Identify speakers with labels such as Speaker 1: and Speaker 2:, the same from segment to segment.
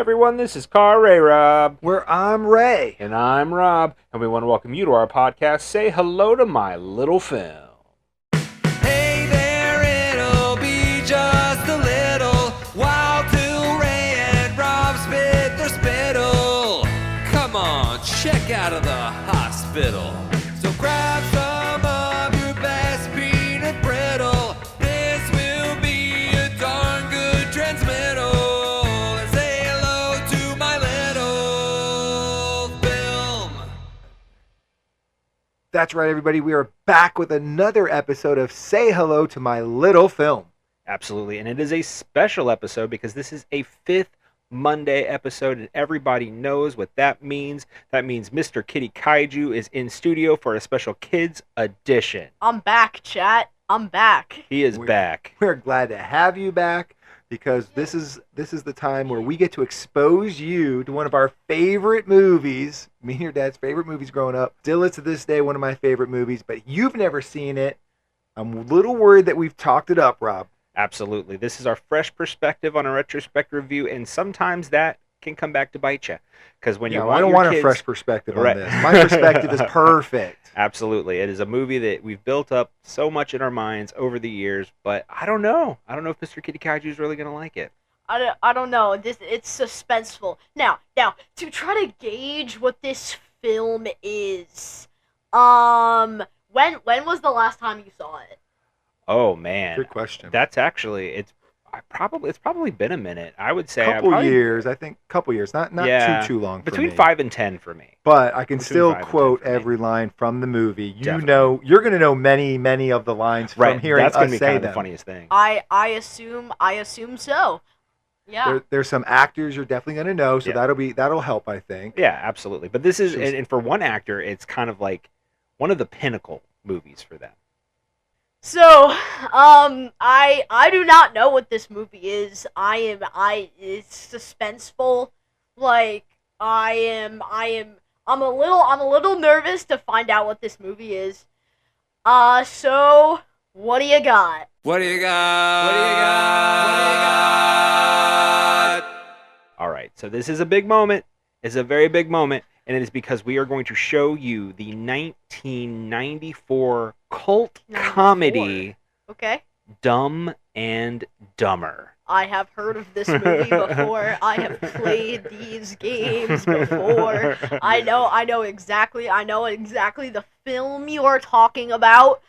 Speaker 1: everyone, this is Car Ray Rob.
Speaker 2: Where I'm Ray.
Speaker 1: And I'm Rob, and we want to welcome you to our podcast, Say Hello to My Little Film.
Speaker 3: Hey there, it'll be just a little while till Ray and Rob spit their spittle. Come on, check out of the hospital. So grab some of your best peanut brittle. This will be a darn good transmittal. And say hello to my little film.
Speaker 2: That's right, everybody. We are back with another episode of Say Hello to My Little Film.
Speaker 1: Absolutely, and it is a special episode because this is a fifth Monday episode, and everybody knows what that means. That means Mr. Kitty Kaiju is in studio for a special kids edition.
Speaker 4: I'm back, chat. I'm back.
Speaker 1: He is back.
Speaker 2: We're glad to have you back because this is the time where we get to expose you to one of our favorite movies. Me and your dad's favorite movies growing up. Still is to this day one of my favorite movies, but you've never seen it. I'm a little worried that we've talked it up, Rob.
Speaker 1: Absolutely. This is our fresh perspective on a retrospect review, and sometimes that can come back to bite you. Because when you want
Speaker 2: I don't
Speaker 1: your
Speaker 2: want
Speaker 1: kids...
Speaker 2: a fresh perspective on
Speaker 1: Right.
Speaker 2: this. My perspective is perfect.
Speaker 1: Absolutely. It is a movie that we've built up so much in our minds over the years, but I don't know. I don't know if Mr. Kitty Kaiju is really going to like it.
Speaker 4: I don't know. It's suspenseful. Now, to try to gauge what this film is, when was the last time you saw it?
Speaker 1: Oh, man.
Speaker 2: Good question.
Speaker 1: That's actually... It's probably been a minute. I would say
Speaker 2: Couple years, I think. Couple years, not
Speaker 1: Yeah,
Speaker 2: too long.
Speaker 1: between
Speaker 2: for me.
Speaker 1: 5 and 10 for me.
Speaker 2: But I can
Speaker 1: Between
Speaker 2: still
Speaker 1: 5 and 10
Speaker 2: quote
Speaker 1: for me.
Speaker 2: every line from the movie. You
Speaker 1: Definitely.
Speaker 2: know, you're going to know many of the lines from
Speaker 1: Right,
Speaker 2: hearing
Speaker 1: that's
Speaker 2: us
Speaker 1: going to be
Speaker 2: say
Speaker 1: kind of
Speaker 2: them.
Speaker 1: the funniest thing.
Speaker 4: I assume so. Yeah.
Speaker 2: There's some actors you're definitely going to know, so
Speaker 1: Yeah.
Speaker 2: that'll help, I think.
Speaker 1: Yeah, absolutely. But this is,
Speaker 2: Just-
Speaker 1: and for one actor, it's kind of like one of the pinnacle movies for them.
Speaker 4: So, I do not know what this movie is. It's suspenseful. Like, I'm a little nervous to find out what this movie is. So, what do you got?
Speaker 3: What do you got? What do you got? What do you got?
Speaker 1: All right, so this is a big moment. It's a very big moment, and it is because we are going to show you the 1994 cult
Speaker 4: 94.
Speaker 1: comedy
Speaker 4: Okay.
Speaker 1: Dumb and Dumber.
Speaker 4: I have heard of this movie before. I have played these games before. I know exactly the film you're talking about.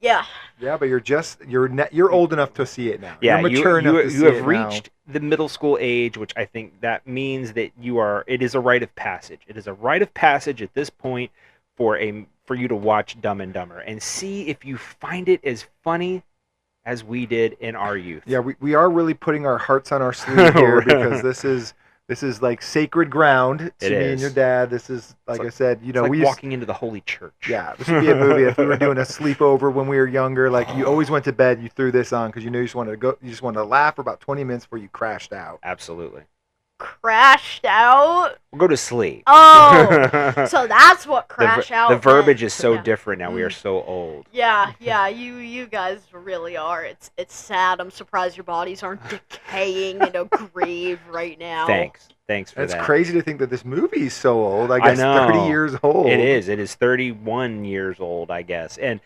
Speaker 4: Yeah.
Speaker 2: Yeah, but you're old enough to see it now.
Speaker 1: Yeah,
Speaker 2: you're mature enough to see
Speaker 1: you have
Speaker 2: it
Speaker 1: reached the middle school age, which I think that means that it is a rite of passage. It is a rite of passage at this point for you to watch Dumb and Dumber and see if you find it as funny as we did in our youth.
Speaker 2: now. Yeah, we are really putting our hearts on our sleeve here because this is like sacred ground to
Speaker 1: It
Speaker 2: me
Speaker 1: is.
Speaker 2: and your dad. This is like I said,
Speaker 1: It's like
Speaker 2: we
Speaker 1: walking into the holy church.
Speaker 2: Yeah, this would be a movie if we were doing a sleepover when we were younger. Like you always went to bed, you threw this on because you knew you just wanted to laugh for about 20 minutes before you crashed out.
Speaker 1: Absolutely.
Speaker 4: Crashed out.
Speaker 1: We'll go to sleep.
Speaker 4: Oh, so that's what crash out.
Speaker 1: The verbiage
Speaker 4: meant.
Speaker 1: is so
Speaker 4: Yeah.
Speaker 1: different now. We are so old.
Speaker 4: Yeah, you guys really are. It's sad. I'm surprised your bodies aren't decaying in a grave right now.
Speaker 1: Thanks for
Speaker 2: It's
Speaker 1: that.
Speaker 2: crazy to think that this movie is so old. I guess
Speaker 1: know.
Speaker 2: 30 years old.
Speaker 1: It is 31 years old, I guess. And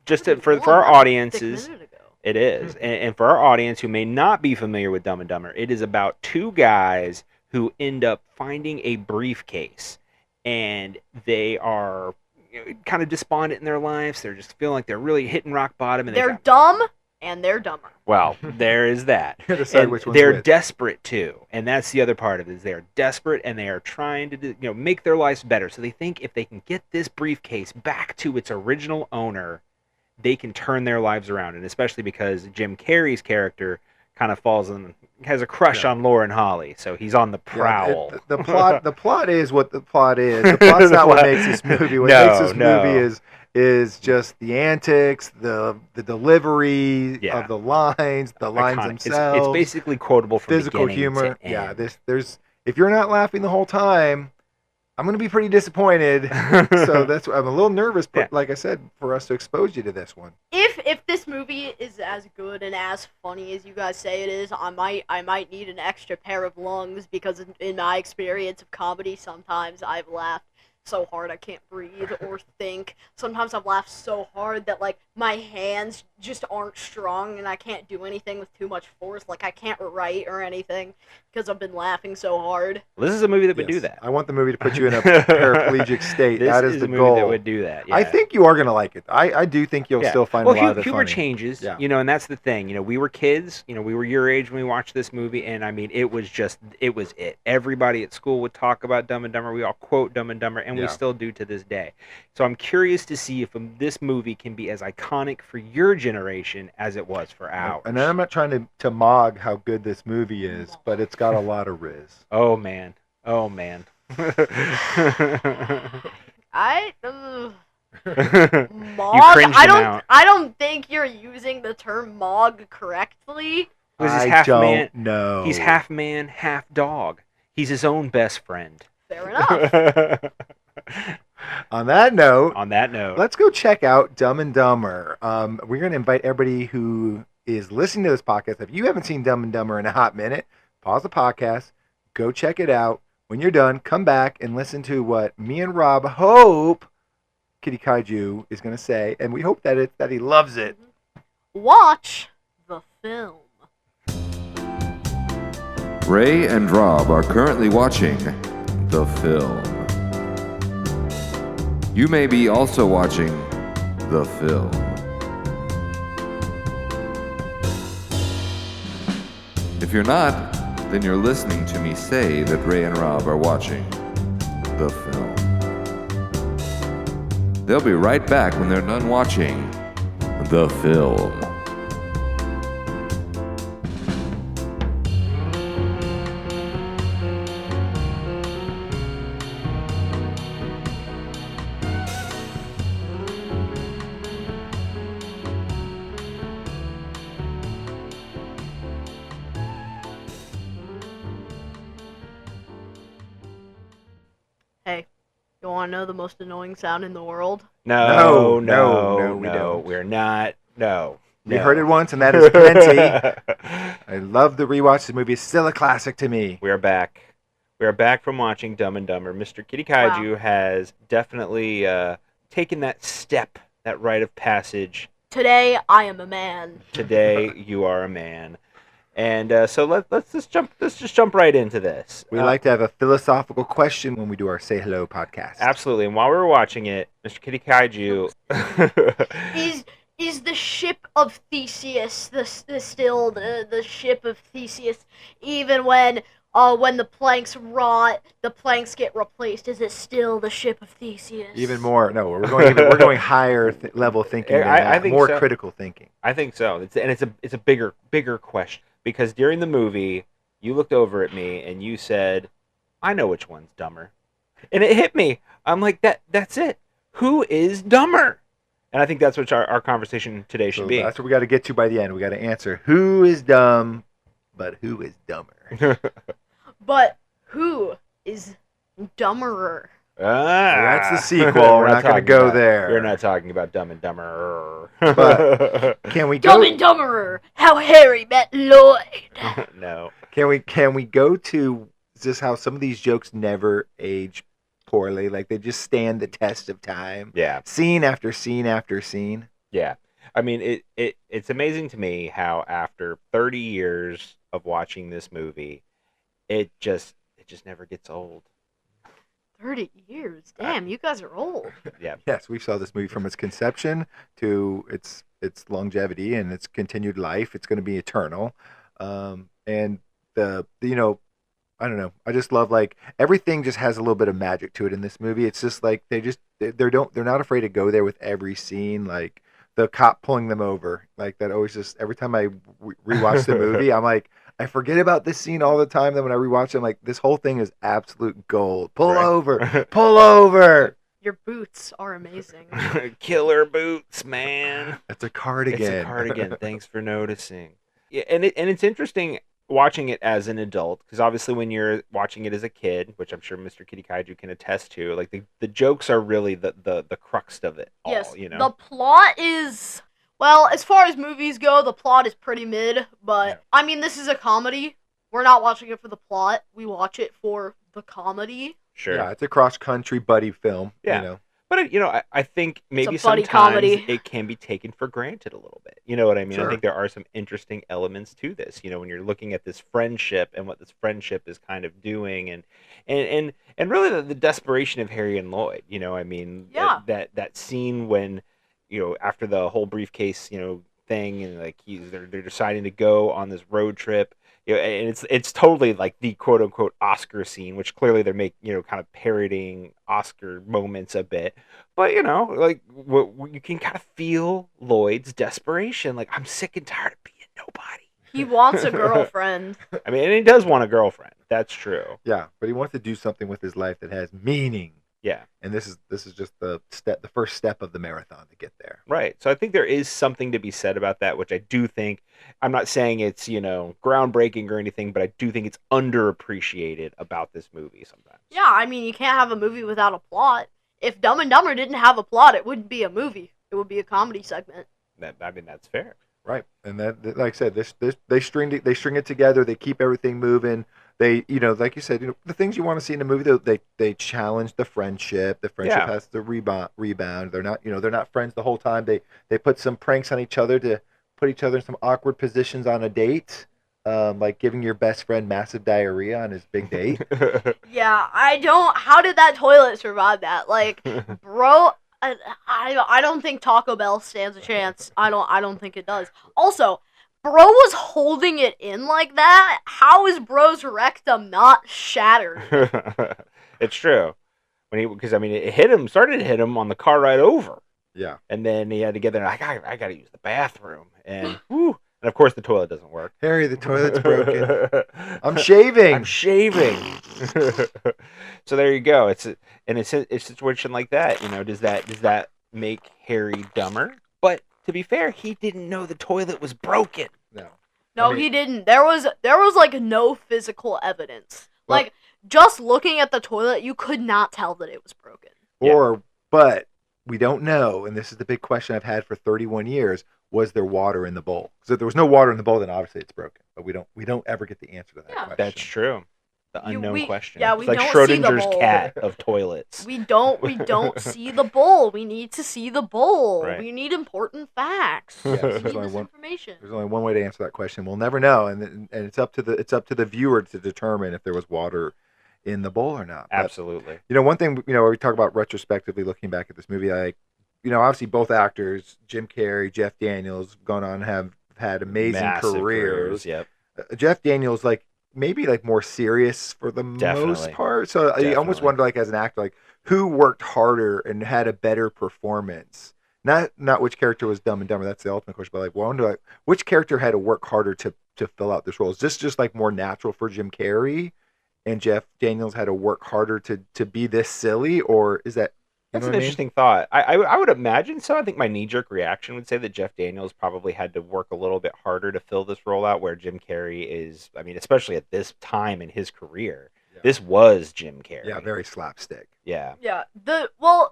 Speaker 1: just for our
Speaker 4: Thick
Speaker 1: audiences,
Speaker 4: minute ago.
Speaker 1: it is. And for our audience who may not be familiar with Dumb and Dumber, it is about two guys who end up finding a briefcase, and they are kind of despondent in their lives. They're just feeling like they're really hitting rock bottom. And
Speaker 4: They're dumb and they're dumber.
Speaker 1: well, there is that.
Speaker 2: You decide
Speaker 1: And
Speaker 2: which one's
Speaker 1: they're
Speaker 2: which.
Speaker 1: desperate too, and that's the other part of it. Is they are desperate and they are trying to make their lives better. So they think if they can get this briefcase back to its original owner, they can turn their lives around. And especially because Jim Carrey's character kind of has a crush on Lauren Holly, so he's on the prowl.
Speaker 2: The plot is what the plot is. The plot's not what makes this movie. What makes this movie is just the antics, the delivery of the lines, the lines
Speaker 1: Iconic.
Speaker 2: themselves.
Speaker 1: It's basically quotable from
Speaker 2: physical
Speaker 1: beginning
Speaker 2: humor.
Speaker 1: to
Speaker 2: Yeah,
Speaker 1: end.
Speaker 2: there's if you're not laughing the whole time, I'm going to be pretty disappointed. So that's I'm a little nervous, but like I said, for us to expose you to this one.
Speaker 4: If this movie is as good and as funny as you guys say it is, I might need an extra pair of lungs because in my experience of comedy, sometimes I've laughed so hard I can't breathe or think. Sometimes I've laughed so hard that like my hands just aren't strong and I can't do anything with too much force. Like I can't write or anything because I've been laughing so hard.
Speaker 1: This is a movie that would do that.
Speaker 2: I want the movie to put you in a paraplegic state.
Speaker 1: This
Speaker 2: that is the
Speaker 1: a movie
Speaker 2: goal.
Speaker 1: that would do that. Yeah.
Speaker 2: I think you are going to like it. I do think you'll still find a lot of it
Speaker 1: humor
Speaker 2: funny.
Speaker 1: changes,
Speaker 2: Yeah.
Speaker 1: and that's the thing. We were kids, we were your age when we watched this movie, and I mean, it was it. Everybody at school would talk about Dumb and Dumber. We all quote Dumb and Dumber, and we still do to this day. So I'm curious to see if this movie can be as iconic for your generation as it was for ours.
Speaker 2: And I'm not trying to mog how good this movie is, but it's got a lot of riz.
Speaker 1: Oh man. Mog,
Speaker 4: I don't think you're using the term mog correctly.
Speaker 2: I don't know.
Speaker 1: He's half man, half dog. He's his own best friend.
Speaker 4: Fair enough.
Speaker 2: On that note, let's go check out Dumb and Dumber. We're going to invite everybody who is listening to this podcast. If you haven't seen Dumb and Dumber in a hot minute, pause the podcast, go check it out. When you're done, come back and listen to what me and Rob hope Kitty Kaiju is going to say, and we hope that he loves it.
Speaker 4: Watch the film.
Speaker 3: Ray and Rob are currently watching the film. You may be also watching the film. If you're not, then you're listening to me say that Ray and Rob are watching the film. They'll be right back when they're done watching the film.
Speaker 4: Hey, you want to know the most annoying sound in the world?
Speaker 2: No,
Speaker 1: we
Speaker 2: don't.
Speaker 1: We're not. No.
Speaker 2: We heard it once, and that is plenty. I love the rewatch. The movie is still a classic to me.
Speaker 1: We are back. We are back from watching Dumb and Dumber. Mr. Kitty Kaiju has definitely taken that step, that rite of passage.
Speaker 4: Today, I am a man.
Speaker 1: Today, you are a man. And so let's just jump right into this.
Speaker 2: We like to have a philosophical question when we do our Say Hello podcast.
Speaker 1: Absolutely. And while we were watching it, Mr. Kitty Kaiju
Speaker 4: is the ship of Theseus still the ship of Theseus, even when the planks rot, the planks get replaced? Is it still the ship of Theseus?
Speaker 2: Even more. No, we're going higher level thinking. I think more critical thinking.
Speaker 1: I think so. It's a bigger question. Because during the movie, you looked over at me and you said, I know which one's dumber. And it hit me. I'm like, that's it. Who is dumber? And I think that's what our conversation today should be.
Speaker 2: That's what we got to get to by the end. We got to answer who is dumb, but who is dumber?
Speaker 4: But who is dumberer?
Speaker 2: That's the sequel. We're not going to go there.
Speaker 1: We're not talking about Dumb and Dumber.
Speaker 2: But can we go?
Speaker 4: Dumb and Dumberer. How Harry met Lloyd.
Speaker 1: No.
Speaker 2: Can we go to just how some of these jokes never age poorly? Like they just stand the test of time.
Speaker 1: Yeah.
Speaker 2: Scene after scene after scene.
Speaker 1: Yeah. I mean, it's amazing to me how after 30 years of watching this movie, it just never gets old.
Speaker 4: 30 years. Damn, you guys are old.
Speaker 1: Yeah.
Speaker 2: Yes, we saw this movie from its conception to its longevity and its continued life. It's going to be eternal. And I don't know. I just love like everything just has a little bit of magic to it in this movie. It's just like they're not afraid to go there with every scene. Like the cop pulling them over, like that always just every time I rewatch the movie, I'm like, I forget about this scene all the time. Then when I rewatch it, I'm like, this whole thing is absolute gold. Pull over. Pull over.
Speaker 4: Your boots are amazing.
Speaker 1: Killer boots, man.
Speaker 2: That's a cardigan.
Speaker 1: It's a cardigan. Thanks for noticing. Yeah, and it's interesting watching it as an adult, because obviously when you're watching it as a kid, which I'm sure Mr. Kitty Kaiju can attest to, like the jokes are really the crux of it all,
Speaker 4: Yes,
Speaker 1: you know?
Speaker 4: the plot is, well, as far as movies go, the plot is pretty mid, but
Speaker 2: Yeah.
Speaker 4: I mean, this is a comedy. We're not watching it for the plot. We watch it for the comedy.
Speaker 1: Sure.
Speaker 2: Yeah, it's a cross-country buddy film.
Speaker 1: Yeah.
Speaker 2: You know.
Speaker 1: But I think maybe
Speaker 4: a buddy
Speaker 1: sometimes
Speaker 4: comedy.
Speaker 1: it can be taken for granted a little bit. You know what I mean? I
Speaker 2: Sure.
Speaker 1: think there are some interesting elements to this. You know, when you're looking at this friendship and what this friendship is kind of doing, and really the desperation of Harry and Lloyd. You know, I mean,
Speaker 4: Yeah.
Speaker 1: that scene when, you know, after the whole briefcase, you know, thing, and like they're deciding to go on this road trip. You know, and it's totally like the quote unquote Oscar scene, which clearly they're making, you know, kind of parodying Oscar moments a bit. But you know, like you can kind of feel Lloyd's desperation. Like, I'm sick and tired of being nobody.
Speaker 4: He wants a girlfriend.
Speaker 1: I mean, and he does want a girlfriend. That's true.
Speaker 2: Yeah, but he wants to do something with his life that has meaning.
Speaker 1: Yeah.
Speaker 2: And this is just the first step of the marathon to get there.
Speaker 1: Right. So I think there is something to be said about that, which I do think. I'm not saying it's, you know, groundbreaking or anything, but I do think it's underappreciated about this movie sometimes.
Speaker 4: Yeah, I mean, you can't have a movie without a plot. If Dumb and Dumber didn't have a plot, it wouldn't be a movie. It would be a comedy segment.
Speaker 1: I mean, that's fair.
Speaker 2: Right, and that like I said, they string it together. They keep everything moving. They, you know, like you said, you know, the things you want to see in a movie. They challenge the friendship. The friendship
Speaker 1: Yeah.
Speaker 2: has to rebound. They're not, you know, they're not friends the whole time. They put some pranks on each other to put each other in some awkward positions on a date, like giving your best friend massive diarrhea on his big date.
Speaker 4: Yeah, how did that toilet survive that? Like, bro, I don't think Taco Bell stands a chance. I don't think it does. Also, bro was holding it in like that. How is bro's rectum not shattered?
Speaker 1: It's true. Because I mean, started to hit him on the car ride over.
Speaker 2: Yeah,
Speaker 1: And then he had to get there, like, I got to use the bathroom. And, whew, and of course, the toilet doesn't work.
Speaker 2: Harry, the toilet's broken. I'm shaving.
Speaker 1: I'm shaving. So there you go. It's in a situation like that, you know, does that make Harry dumber? But to be fair, he didn't know the toilet was broken.
Speaker 2: No.
Speaker 4: No,
Speaker 2: I mean-
Speaker 4: he didn't. There was like no physical evidence.
Speaker 2: Well-
Speaker 4: Like, just looking at the toilet, you could not tell that it was broken.
Speaker 2: But we don't know, and this is the big question I've had for 31 years: was there water in the bowl? Because if there was no water in the bowl, then obviously it's broken. But we don't ever get the answer to that
Speaker 4: Yeah.
Speaker 2: question.
Speaker 1: That's true. The unknown
Speaker 4: we-
Speaker 1: question.
Speaker 4: yeah,
Speaker 1: It's
Speaker 4: we
Speaker 1: like
Speaker 4: don't see the
Speaker 1: Schrodinger's
Speaker 4: bowl.
Speaker 1: cat of toilets.
Speaker 4: We don't see the bowl. We need to see the bowl.
Speaker 1: Right.
Speaker 4: We need important facts.
Speaker 2: Yes,
Speaker 4: we
Speaker 2: there's
Speaker 4: need
Speaker 2: only
Speaker 4: this
Speaker 2: one-
Speaker 4: information.
Speaker 2: There's only one way to answer that question. We'll never know, and it's up to the viewer to determine if there was water in the bowl or not. But,
Speaker 1: Absolutely.
Speaker 2: you know, one thing, you know, we talk about retrospectively looking back at this movie, you know, obviously both actors, Jim Carrey, Jeff Daniels, gone on and have had amazing
Speaker 1: Massive
Speaker 2: careers.
Speaker 1: Yep.
Speaker 2: Jeff Daniels, like, maybe like more serious for the
Speaker 1: Definitely.
Speaker 2: most part. So I almost
Speaker 1: Definitely.
Speaker 2: wonder, like, as an actor, like, who worked harder and had a better performance? Not which character was Dumb and Dumber. That's the ultimate question. But like, wonder, like, which character had to work harder to fill out this role? Is this just like more natural for Jim Carrey, and Jeff Daniels had to work harder to be this silly, or is that? You
Speaker 1: That's
Speaker 2: know
Speaker 1: an
Speaker 2: what I mean?
Speaker 1: interesting thought. I would imagine so. I think my knee-jerk reaction would say that Jeff Daniels probably had to work a little bit harder to fill this role out, where Jim Carrey is, I mean, especially at this time in his career,
Speaker 2: Yeah.
Speaker 1: this was Jim Carrey.
Speaker 2: Yeah, very slapstick.
Speaker 1: Yeah.
Speaker 4: Yeah. The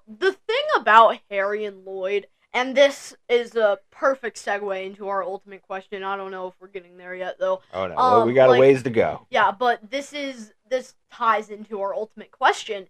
Speaker 4: thing about Harry and Lloyd, and this is a perfect segue into our ultimate question. I don't know if we're getting there yet, though.
Speaker 1: Oh, no. Well, we got
Speaker 4: like-
Speaker 1: a ways to go.
Speaker 4: Yeah, but this ties into our ultimate question.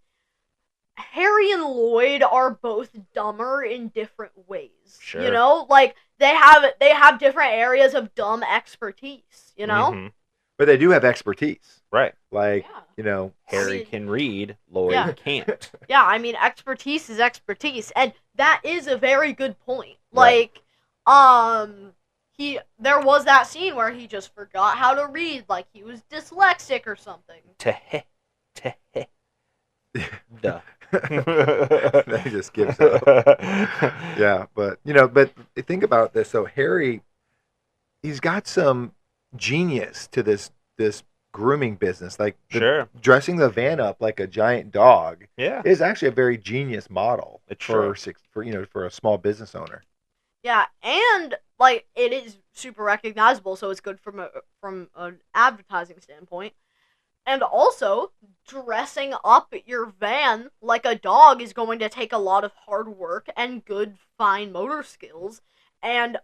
Speaker 4: Harry and Lloyd are both dumber in different ways.
Speaker 1: Sure.
Speaker 4: You know, like they have different areas of dumb expertise. You know.
Speaker 1: Mhm.
Speaker 2: But they do have expertise.
Speaker 1: Right.
Speaker 2: Like,
Speaker 4: Yeah.
Speaker 2: you know,
Speaker 1: Harry
Speaker 4: mean-
Speaker 1: can read, Lloyd
Speaker 4: Yeah.
Speaker 1: can't.
Speaker 4: Yeah, I mean, expertise is expertise, and that is a very good point.
Speaker 1: Right.
Speaker 4: Like, there was that scene where he just forgot how to read, like he was dyslexic or something.
Speaker 1: Teh. Duh.
Speaker 2: they just gives up. Yeah, but you know, but think about this. So Harry, he's got some genius to this grooming business. Like
Speaker 1: Sure.
Speaker 2: dressing the van up like a giant dog
Speaker 1: Yeah.
Speaker 2: is actually a very genius model
Speaker 1: It's
Speaker 2: for
Speaker 1: true.
Speaker 2: for a small business owner.
Speaker 4: Yeah, and like it is super recognizable, so it's good from an advertising standpoint. And also, dressing up your van like a dog is going to take a lot of hard work and good fine motor skills and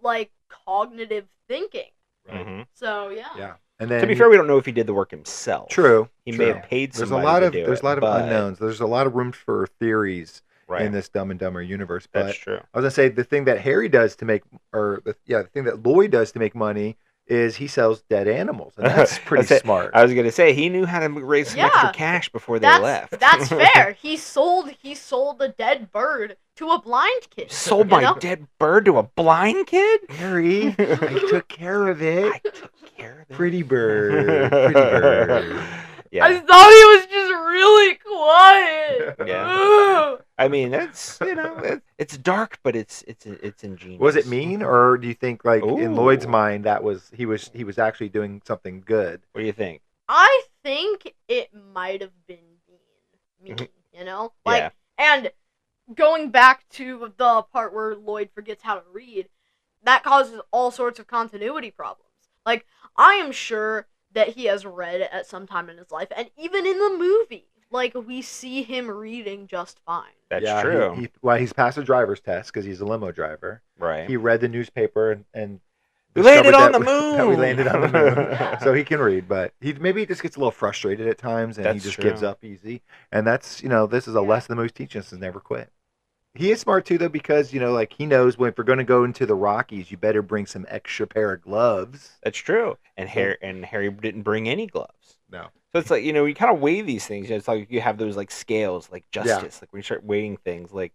Speaker 4: like cognitive thinking.
Speaker 2: Right.
Speaker 1: Mhm.
Speaker 4: So yeah.
Speaker 2: Yeah. And then
Speaker 1: To be fair, we don't know if he did the work himself.
Speaker 2: True.
Speaker 1: He
Speaker 2: true.
Speaker 1: may have paid
Speaker 2: There's
Speaker 1: somebody to do
Speaker 2: there's
Speaker 1: it,
Speaker 2: a lot of
Speaker 1: but-
Speaker 2: unknowns. There's a lot of room for theories
Speaker 1: Right.
Speaker 2: in this Dumb and Dumber universe.
Speaker 1: That's
Speaker 2: But
Speaker 1: true.
Speaker 2: I was gonna say the thing that Harry does to make, the thing that Lloyd does to make money is he sells dead animals, and that's pretty
Speaker 1: That's it.
Speaker 2: smart.
Speaker 1: I was gonna say he knew how to raise some extra
Speaker 4: Yeah.
Speaker 1: cash before they
Speaker 4: That's
Speaker 1: left.
Speaker 4: that's fair. He sold a dead bird to a blind kid.
Speaker 1: Sold
Speaker 4: you
Speaker 1: my
Speaker 4: know?
Speaker 1: dead bird to a blind kid.
Speaker 2: Harry, I took care of it.
Speaker 1: I took care of it.
Speaker 2: Pretty bird, pretty bird.
Speaker 1: Yeah.
Speaker 4: I thought he was just really quiet.
Speaker 1: Yeah. I mean, that's it's dark, but it's ingenious.
Speaker 2: Was it mean, or do you think, like in Lloyd's
Speaker 1: Ooh.
Speaker 2: mind, that he was actually doing something good?
Speaker 1: What do you think?
Speaker 4: I think it might have been mean, you know? Like,
Speaker 1: Yeah.
Speaker 4: and going back to the part where Lloyd forgets how to read, that causes all sorts of continuity problems. Like, I am sure that he has read at some time in his life, and even in the movie, like, we see him reading just fine.
Speaker 1: That's
Speaker 2: Yeah,
Speaker 1: true.
Speaker 2: He's passed a driver's test because he's a limo driver.
Speaker 1: Right.
Speaker 2: He read the newspaper and
Speaker 1: We landed
Speaker 2: discovered
Speaker 1: on the
Speaker 2: that we
Speaker 1: moon!
Speaker 2: landed on the moon, so he can read. But maybe he just gets a little frustrated at times, and he
Speaker 1: That's
Speaker 2: just
Speaker 1: true.
Speaker 2: gives up easy. And that's this is a
Speaker 4: Yeah.
Speaker 2: lesson the movie's teaching us: is never quit. He is smart too, though, because like he knows if we're going to go into the Rockies, you better bring some extra pair of gloves.
Speaker 1: That's true. And Harry didn't bring any gloves.
Speaker 2: No.
Speaker 1: So it's like, you kind of weigh these things. It's like you have those like scales, like justice. Like when you start weighing things, like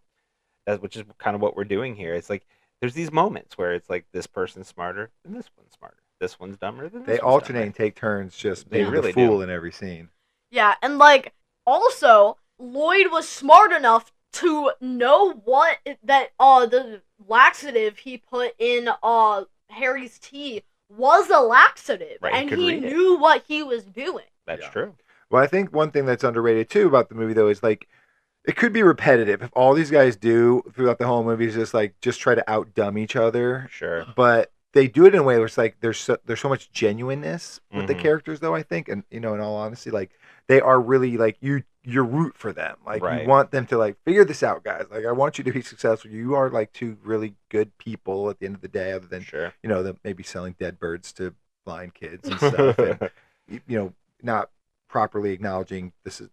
Speaker 1: that, which is kind of what we're doing here. It's like there's these moments where it's like this person's smarter than this one's smarter. This one's dumber than this
Speaker 2: They
Speaker 1: one's
Speaker 2: alternate and
Speaker 1: dumber.
Speaker 2: take turns just
Speaker 1: They
Speaker 2: being
Speaker 1: really
Speaker 2: the fool
Speaker 1: do.
Speaker 2: in every scene.
Speaker 4: Yeah, and, like, also, Lloyd was smart enough to know the laxative he put in, Harry's tea was a laxative,
Speaker 1: Right, he
Speaker 4: and
Speaker 1: could
Speaker 4: he
Speaker 1: read it.
Speaker 4: knew what he was doing.
Speaker 1: That's
Speaker 2: Yeah.
Speaker 1: true.
Speaker 2: Well, I think one thing that's underrated too about the movie, though, is like it could be repetitive if all these guys do throughout the whole movie is just try to outdumb each other.
Speaker 1: Sure.
Speaker 2: But they do it in a way where it's like there's so much genuineness with the
Speaker 1: Mhm.
Speaker 2: characters, though, I think, and in all honesty, like they are really like you root for them, like
Speaker 1: Right.
Speaker 2: you want them to like figure this out, guys. Like I want you to be successful. You are like two really good people at the end of the day, other than
Speaker 1: Sure.
Speaker 2: them maybe selling dead birds to blind kids and stuff, and not properly acknowledging this is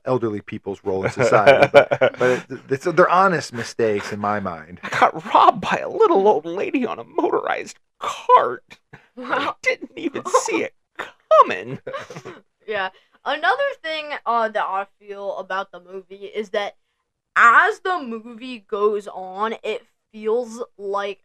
Speaker 2: elderly people's role in society, but they're honest mistakes in my mind.
Speaker 1: I got robbed by a little old lady on a motorized cart. I didn't even see it coming.
Speaker 4: Yeah. Another thing that I feel about the movie is that as the movie goes on, it feels like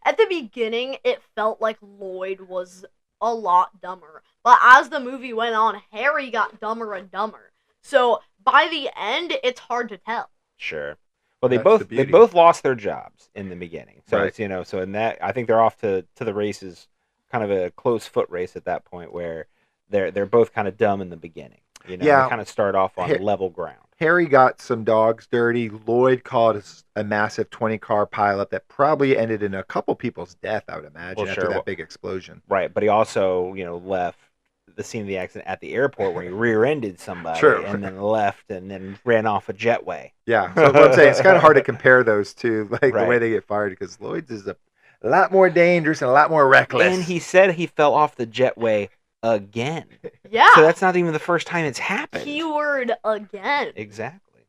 Speaker 4: at the beginning it felt like Lloyd was a lot dumber. But as the movie went on, Harry got dumber and dumber. So by the end, it's hard to tell.
Speaker 1: Sure. Well, they
Speaker 2: That's the
Speaker 1: both
Speaker 2: beauty.
Speaker 1: lost their jobs in the beginning. So
Speaker 2: Right.
Speaker 1: it's so in that I think they're off to the races, kind of a close foot race at that point where they're both kind of dumb in the beginning.
Speaker 2: Yeah.
Speaker 1: They kind of start off on
Speaker 2: Har-
Speaker 1: level ground.
Speaker 2: Harry got some dogs dirty. Lloyd caused a massive 20-car pileup that probably ended in a couple people's death, I would imagine,
Speaker 1: Well,
Speaker 2: after
Speaker 1: sure.
Speaker 2: that big explosion.
Speaker 1: Right, but he also, left the scene of the accident at the airport where he rear-ended somebody
Speaker 2: True.
Speaker 1: and then left and then ran off a jetway.
Speaker 2: Yeah, so what I'm saying, it's kind of hard to compare those two, like the
Speaker 1: Right.
Speaker 2: way they get fired, because Lloyd's is a lot more dangerous and a lot more reckless.
Speaker 1: And he said he fell off the jetway again.
Speaker 4: Yeah.
Speaker 1: So that's not even the first time it's happened.
Speaker 4: Keyword again.
Speaker 1: Exactly.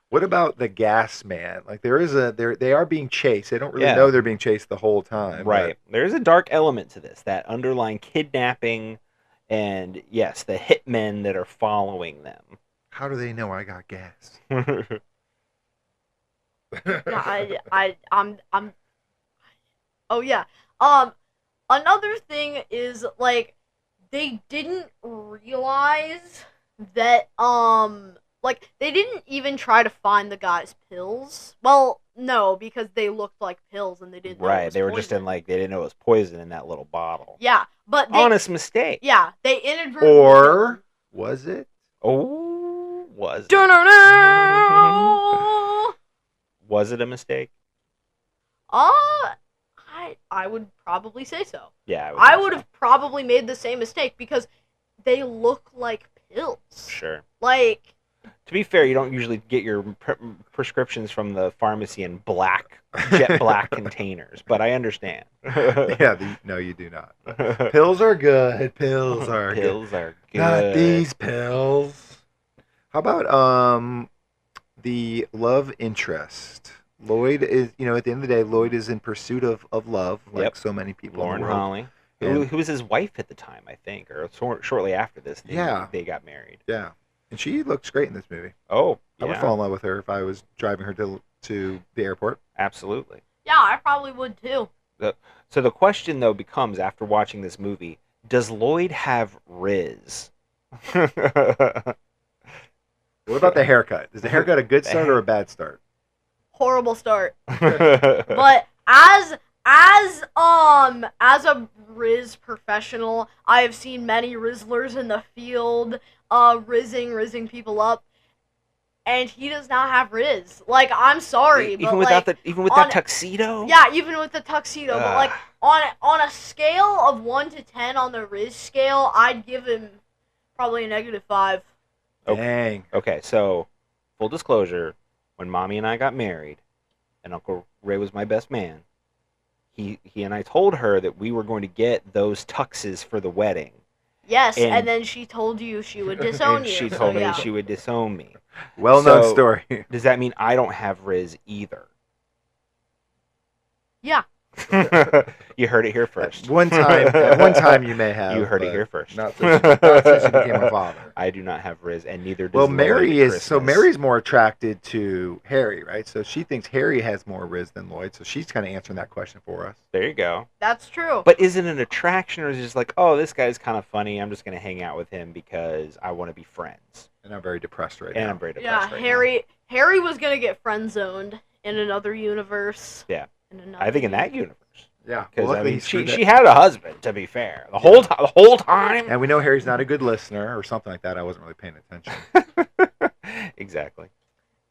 Speaker 2: What about the gas man? Like they are being chased. They don't really
Speaker 1: Yeah.
Speaker 2: know they're being chased the whole time.
Speaker 1: Right. There's a dark element to this, that underlying kidnapping and, yes, the hitmen that are following them.
Speaker 2: but how do they know I got gas?
Speaker 4: No, I'm. Oh yeah. Another thing is like they didn't realize that they didn't even try to find the guy's pills. Well, no, because they looked like pills and they didn't. Know it
Speaker 1: Right.
Speaker 4: was
Speaker 1: They were just
Speaker 4: poison.
Speaker 1: they didn't know it was poison in that little bottle.
Speaker 4: Yeah, but they,
Speaker 1: Honest mistake.
Speaker 4: Yeah, they inadvertently.
Speaker 2: Or was it?
Speaker 1: Oh, was it?
Speaker 4: Dun-dun-dun!
Speaker 1: Was it a mistake?
Speaker 4: I would probably say so.
Speaker 1: Yeah,
Speaker 4: I
Speaker 1: think
Speaker 4: would
Speaker 1: so.
Speaker 4: have probably made the same mistake because they look like pills.
Speaker 1: Sure.
Speaker 4: Like,
Speaker 1: To be fair, you don't usually get your prescriptions from the pharmacy in jet black containers, but I understand.
Speaker 2: No, you do not. Pills are good. Pills are
Speaker 1: Pills are good.
Speaker 2: Not these pills. How about the love interest? Lloyd is, at the end of the day, Lloyd is in pursuit of love, like
Speaker 1: Yep.
Speaker 2: so many people
Speaker 1: Lauren
Speaker 2: in the world.
Speaker 1: Holly,
Speaker 2: And-
Speaker 1: who was his wife at the time, I think, or shortly after this, they got married.
Speaker 2: Yeah, and she looks great in this movie.
Speaker 1: Oh,
Speaker 2: I would
Speaker 1: yeah,
Speaker 2: fall in love with her if I was driving her to the airport.
Speaker 1: absolutely.
Speaker 4: yeah, I probably would too.
Speaker 1: So the question, though, becomes, after watching this movie, does Lloyd have Riz?
Speaker 2: What about the haircut? Is the haircut a good start or a bad start?
Speaker 4: Horrible start. But as a Riz professional, I have seen many Rizzlers in the field, rizzing people up, and he does not have Riz. Like, I'm sorry,
Speaker 1: even
Speaker 4: but
Speaker 1: without
Speaker 4: like,
Speaker 1: even with
Speaker 4: on-
Speaker 1: that tuxedo.
Speaker 4: yeah, even with the tuxedo, but like
Speaker 1: Ugh.
Speaker 4: on a scale of 1 to 10 on the Riz scale, I'd give him probably a -5.
Speaker 1: Okay.
Speaker 2: Dang.
Speaker 1: Okay, so full disclosure, when Mommy and I got married, and Uncle Ray was my best man, he and I told her that we were going to get those tuxes for the wedding.
Speaker 4: Yes,
Speaker 1: And-
Speaker 4: and then she told you she would disown
Speaker 1: And
Speaker 4: you.
Speaker 1: she
Speaker 4: so
Speaker 1: told me
Speaker 4: yeah.
Speaker 1: she would disown me.
Speaker 2: Well-known
Speaker 1: So-
Speaker 2: story.
Speaker 1: Does that mean I don't have Riz either?
Speaker 4: Yeah.
Speaker 1: You heard it here first.
Speaker 2: One time you may have.
Speaker 1: You heard it
Speaker 2: but
Speaker 1: here first.
Speaker 2: Not since she became a father.
Speaker 1: I do not have Riz, and neither does
Speaker 2: Well,
Speaker 1: Lloyd
Speaker 2: Mary
Speaker 1: at
Speaker 2: is so
Speaker 1: Christmas.
Speaker 2: Mary's more attracted to Harry, right? So she thinks Harry has more Riz than Lloyd. So she's kind of answering that question for us.
Speaker 1: There you go.
Speaker 4: That's true.
Speaker 1: But is it an attraction, or is it just like, oh, this guy's kind of funny, I'm just going to hang out with him because I want to be friends?
Speaker 2: And I'm very depressed right
Speaker 1: And
Speaker 2: now.
Speaker 1: I'm very
Speaker 4: yeah,
Speaker 1: depressed right
Speaker 4: Harry was gonna get friend zoned in another universe.
Speaker 1: Yeah.
Speaker 4: In
Speaker 1: now.
Speaker 4: another
Speaker 1: I think in that universe.
Speaker 2: Yeah,
Speaker 1: Because,
Speaker 2: well,
Speaker 1: I
Speaker 2: luckily
Speaker 1: mean,
Speaker 2: he screwed
Speaker 1: she
Speaker 2: it.
Speaker 1: had a husband, to be fair. The whole time.
Speaker 2: And we know Harry's not a good listener or something like that. I wasn't really paying attention.
Speaker 1: Exactly.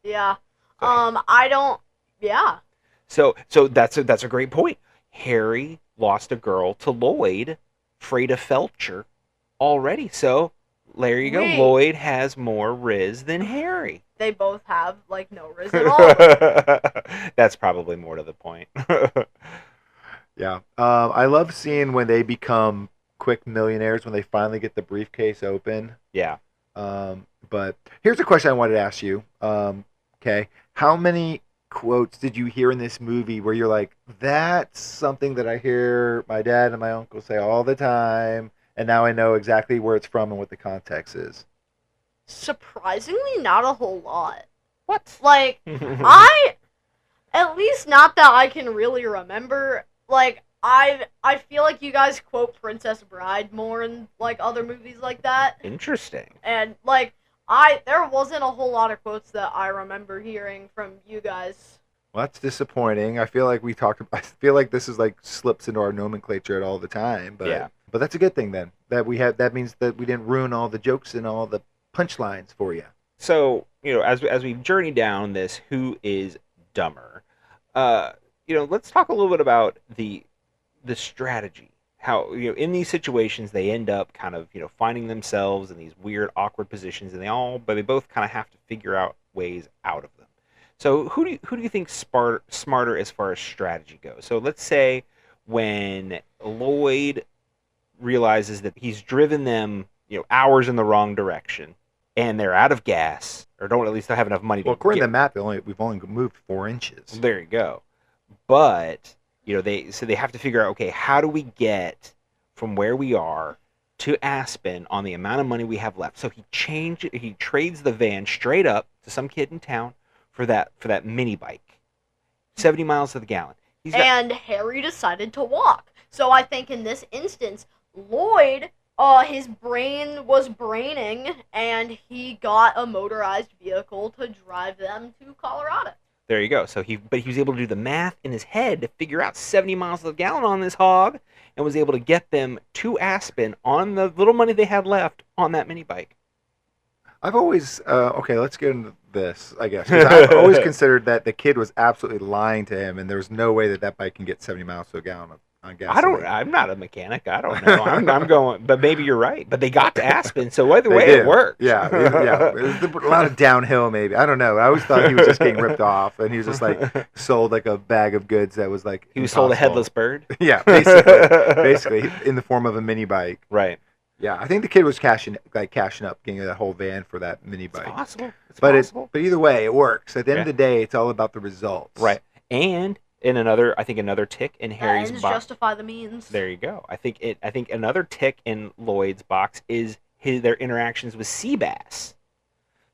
Speaker 4: Yeah. I don't. Yeah.
Speaker 1: So that's a great point. Harry lost a girl to Lloyd, Freda Felcher, already. So there you go.
Speaker 4: Wait.
Speaker 1: Lloyd has more Riz than Harry.
Speaker 4: They both have like no Riz at all.
Speaker 1: That's probably more to the point.
Speaker 2: Yeah. I love seeing when they become quick millionaires when they finally get the briefcase open.
Speaker 1: Yeah.
Speaker 2: But here's a question I wanted to ask you. Okay. How many quotes did you hear in this movie where you're like, that's something that I hear my dad and my uncle say all the time, and now I know exactly where it's from and what the context is?
Speaker 4: Surprisingly, not a whole lot.
Speaker 1: What?
Speaker 4: Like, at least not that I can really remember. Like, I feel like you guys quote Princess Bride more in like other movies like that,
Speaker 1: Interesting.
Speaker 4: and like there wasn't a whole lot of quotes that I remember hearing from you guys.
Speaker 2: Well, that's disappointing. I feel like I feel like this is like slips into our nomenclature all the time. But
Speaker 1: Yeah.
Speaker 2: But that's a good thing then. That means that we didn't ruin all the jokes and all the punchlines for you.
Speaker 1: So, as we journey down this, who is dumber? Let's talk a little bit about the strategy. How, in these situations they end up kind of, finding themselves in these weird, awkward positions, and they both kind of have to figure out ways out of them. So who do you think smarter as far as strategy goes? So let's say when Lloyd realizes that he's driven them, hours in the wrong direction, and they're out of gas, or don't at least have enough money to
Speaker 2: Well, according
Speaker 1: get.
Speaker 2: to the map, we've only moved 4 inches.
Speaker 1: There you go. But they have to figure out, okay, how do we get from where we are to Aspen on the amount of money we have left? So he trades the van straight up to some kid in town for that mini bike, 70 miles to the gallon.
Speaker 4: And Harry decided to walk. So I think in this instance, Lloyd, his brain was braining, and he got a motorized vehicle to drive them to Colorado.
Speaker 1: There you go. So he was able to do the math in his head to figure out 70 miles to the gallon on this hog, and was able to get them to Aspen on the little money they had left on that mini bike.
Speaker 2: I've always okay. Let's get into this, I guess. 'Cause I've always considered that the kid was absolutely lying to him, and there's no way that bike can get 70 miles to a gallon on gasoline.
Speaker 1: I'm not a mechanic. I don't know. I'm going, but maybe you're right. But they got to Aspen, so either
Speaker 2: They
Speaker 1: way,
Speaker 2: did.
Speaker 1: it worked.
Speaker 2: Yeah, yeah. It was a lot of downhill, maybe. I don't know. I always thought he was just getting ripped off, and he was just like sold like a bag of goods that was like
Speaker 1: He was sold a
Speaker 2: impossible.
Speaker 1: headless bird.
Speaker 2: Yeah, basically in the form of a mini bike.
Speaker 1: Right.
Speaker 2: Yeah, I think the kid was cashing up, getting that whole van for that mini
Speaker 1: It's
Speaker 2: bike.
Speaker 1: possible. It's
Speaker 2: But
Speaker 1: possible.
Speaker 2: but either way, it works. At the end of the day, it's all about the results.
Speaker 1: Right. And in another tick in Harry's
Speaker 4: ends
Speaker 1: box.
Speaker 4: justify the means.
Speaker 1: There you go. I think another tick in Lloyd's box is their interactions with Seabass.